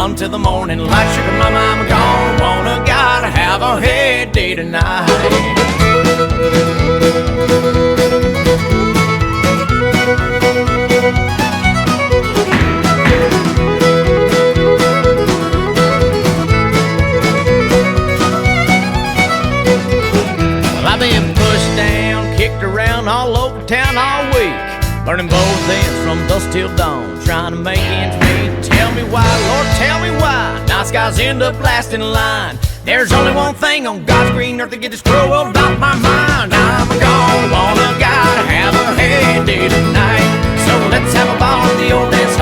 on till the morning light. Sugar mama, I'm gone, wanna gotta have a heyday tonight. I've been pushed down, kicked around all over town all week, burning both ends from dusk till dawn, trying to make ends meet. Tell me why, Lord, tell me why nice guys end up last in line. There's only one thing on God's green earth to get this crow off my mind. I'm gone, wanna gotta have a heyday tonight. So let's have a ball at the old dance